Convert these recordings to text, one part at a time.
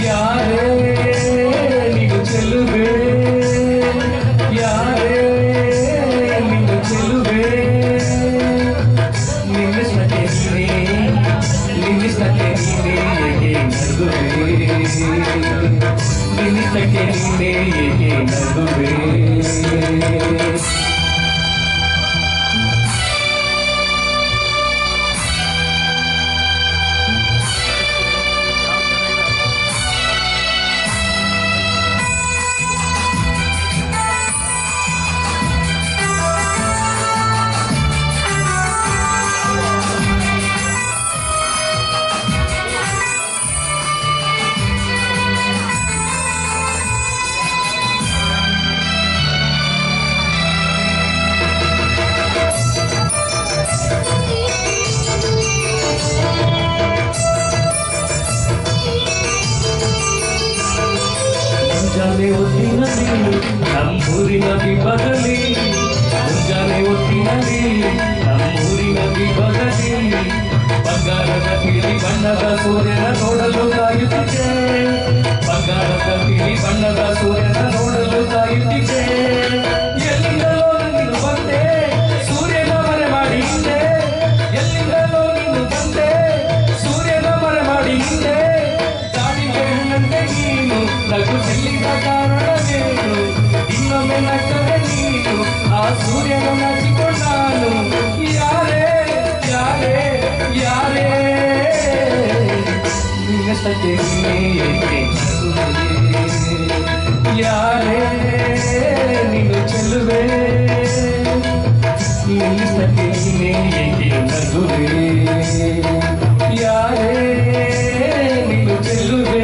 ಯಾರೇ ನೀನು ಚೆಲುವೆ ಯಾರೇ ನೀನು ಚೆಲುವೆ ನಿಲ್ಲಿಸಕ್ಕೆ ನೀನೇ ಏಕೆ ನಗುವೆ ನಿಲ್ಲಿಸಕ್ಕೆ ನೀನೇ ಏಕೆ ನಗುವೆ ಮುಂಜಾನೆ ಹೊತ್ತಿನಲ್ಲಿ ನಮ್ಮೂರಿನ ವಿಭಾಗಲಿ ಮುಂಜಾನೆ ಹೊತ್ತಿನಲ್ಲಿ ನಮ್ಮೂರಿನ ವಿಭಾಗಲಿ ಬಂಗಾರದ ತಿಳಿ ಬಣ್ಣದ ಸೂರ್ಯನ ನೋಡಲು ಕಾಯುತ್ತಿದ್ದೆ ಬಂಗಾರದ ತಿಳಿ ಬಣ್ಣದ ಸೂರ್ಯನ ನೋಡಲು ಕಾಯುತ್ತಿದ್ದೆ ಎಲ್ಲಿಂದಲೋ ನೀನು ಬಂದೆ ಸೂರ್ಯನ ಮರೆ ಮಾಡಿ ಹಿಂದೆ ಎಲ್ಲಿಂದಲೋ ನೀನು ಬಂದೆ ಸೂರ್ಯನ ಮರೆ ಮಾಡಿ ಹಿಂದೆ ಗಾಳಿಗೆ ಹಣ್ಣಂತೆ ನೀನು ನಗು ಚೆಲ್ಲಿದ ಕಾರಣವೇನು ಇನ್ನೊಮ್ಮೆ ನಕ್ಕರೆ ನೀನು ಆ ಸೂರ್ಯನ ನಚ್ಚಿಕೊಂಡಾನು ಯಾರೇ ಯಾರೇ ಯಾರೇ ನಿನ್ನಷ್ಟಕ್ಕೆ ಏಕೆ ಯಾರೇ ನೀನು ಚೆಲುವೆ ನಿನ್ನಷ್ಟಕ್ಕೆ ಏಕೆ ನಗುವೆ ಯಾರೇ ನೀನು ಚೆಲುವೆ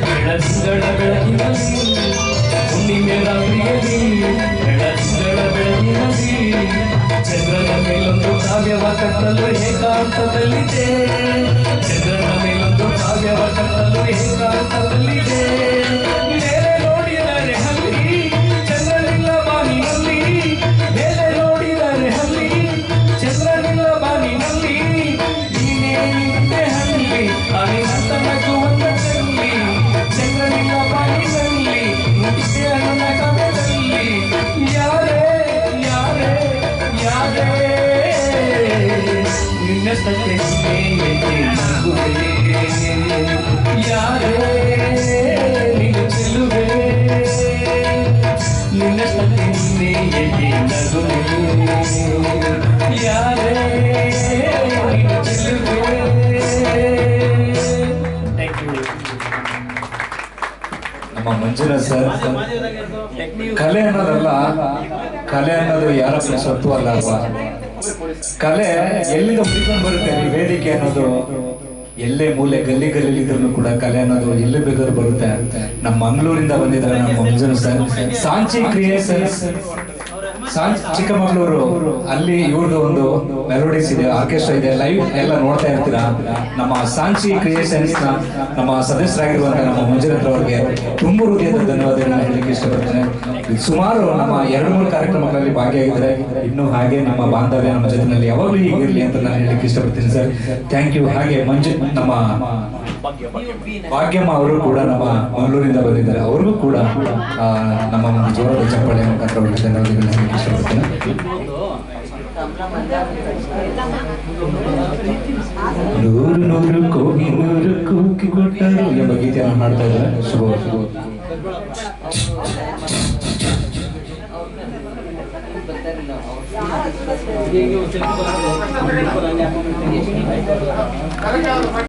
ಬೆಳದಿಂಗಳ ಬೆಳಕಿನಲ್ಲಿ ಹುಣ್ಣಿಮೆ ರಾತ್ರಿಯಲ್ಲಿ ಬೆಳದಿಂಗಳ ಬೆಳಕಿನಲ್ಲಿ ಚಂದ್ರನ ಮೇಲೊಂದು ಕಾವ್ಯವ ಕಟ್ಟಲು ಏಕಾಂತದಲ್ಲಿದೆ ಚಂದ್ರನ ಮೇಲೊಂದು ಕಾವ್ಯವ ಕಟ್ಟಲು ಏಕಾಂತದಲ್ಲಿದೆ ಮೇಲೆ ನೋಡಿದರೆ ಹಲ್ಲಿ ಚಂದ್ರನಿಲ್ಲ ಬಾನಿನಲ್ಲಿ ಮೇಲೆ ನೋಡಿದರೆ ಹಲ್ಲಿ ಚಂದ್ರನಿಲ್ಲ ಬಾನಿನಲ್ಲಿ ನೀನೇ ನಿಂತೆ ಹಲ್ಲಿ ಅನಿನಂತ ನಗುವಂತ ಚೆಲ್ಲಿ ಚಂದ್ರನಿಲ್ಲ ಬಾನಿನಲ್ಲಿ ನುಡಿದೆ ನನ್ನ ಕವೆದಲ್ಲಿ ಯಾರೇ ಯಾರೇ ಯಾರೇ ನಿನ್ನಷ್ಟಕ್ಕೆ ಏಕೆ ನಗುವೆ ಯಾರೇ ನೀನು ಚೆಲುವೆ ನಿನ್ನಷ್ಟಕ್ಕೆ ಏಕೆ ನಗುವೆ ಯಾರೇ ನೀನು ಚೆಲುವೆ. Thank you. ನಮ್ಮ ಮಂಜುನಾಥ್ ಸರ್ ಕಲೆ ಅನ್ನೋದಲ್ಲ ಕಲೆ ಅನ್ನೋದು ಯಾರ ಸ್ವತ್ತು ಅಲ್ಲ ಅಲ್ವಾ ಕಲೆ ಎಲ್ಲಿಂದ ಹುಡುಕೊಂಡು ಬರುತ್ತೆ ಈ ವೇದಿಕೆ ಅನ್ನೋದು ಎಲ್ಲೇ ಮೂಲೆ ಗಲ್ಲಿ ಗಲ್ಲಿ ಇದ್ರೂ ಕೂಡ ಕಲೆ ಅನ್ನೋದು ಎಲ್ಲಿ ಬೇಕಾದ್ರೂ ಬರುತ್ತೆ ನಮ್ಮ ಮಂಗಳೂರಿಂದ ಬಂದಿದ್ದಾರೆ ನಮ್ಮ ಮಂಜುನಾಥ್ ಸರ್ ಸಾಂಚಿ ಕ್ರಿಯೇಷನ್ಸ್ ಚಿಕ್ಕಮಗಳೂರು ಅಲ್ಲಿ ಇವ್ರದ್ದು ಒಂದು ಮೆಲೋಡಿಸ್ ಇದೆ ಆರ್ಕೆಸ್ಟ್ರಾ ಇದೆ ಲೈವ್ ಎಲ್ಲ ನೋಡ್ತಾ ಇರ್ತೀರಾ ನಮ್ಮ ಸಾಂಚಿ ಕ್ರಿಯೇಷನ್ಸ್ ನಮ್ಮ ಸದಸ್ಯರಾಗಿರುವಂತಹ ನಮ್ಮ ಮಂಜುನಾಥ್ ಅವರಿಗೆ ತುಂಬ ಹೃದಯದ ಧನ್ಯವಾದಗಳನ್ನ ಹೇಳಲಿಕ್ಕೆ ಇಷ್ಟಪಡ್ತೇನೆ ಸುಮಾರು ನಮ್ಮ 2-3 ಕಾರ್ಯಕ್ರಮಗಳಲ್ಲಿ ಭಾಗಿಯಾಗಿದ್ದಾರೆ ಇನ್ನೂ ಹಾಗೆ ನಮ್ಮ ಬಾಂಧವ್ಯ ನಮ್ಮ ಜೊತೆನಲ್ಲಿ ಯಾವಾಗಲೂ ಹೀಗಿರಲಿ ಅಂತ ನಾನು ಹೇಳಲಿಕ್ಕೆ ಇಷ್ಟಪಡ್ತೀನಿ ಸರ್ ಥ್ಯಾಂಕ್ ಯು ಹಾಗೆ ನಮ್ಮ ಭಾಗ್ಯಮ್ಮ ಅವರು ಕೂಡ ನಮ್ಮ ಮಂಗಳೂರಿಂದ ಬಂದಿದ್ದಾರೆ ಅವ್ರಿಗೂ ಕೂಡ ನಮ್ಮ ಒಂದು ಜೋರದ ಚಪ್ಪಾಳೆ ಮುಖಾಂತರ ಧನ್ಯವಾದಗಳನ್ನ ಹೇಳಲಿಕ್ಕೆ ಇಷ್ಟಪಡ್ತೇನೆ ನೂರು ನೂರು ಕೋಗಿ ನೂರು ಕೂಗಿ ಕೊಟ್ಟರು ಎಂಬ ಗೀತೆಯನ್ನು ಹಾಡ್ತಾ ಇದ್ದಾರೆ ಶುಭ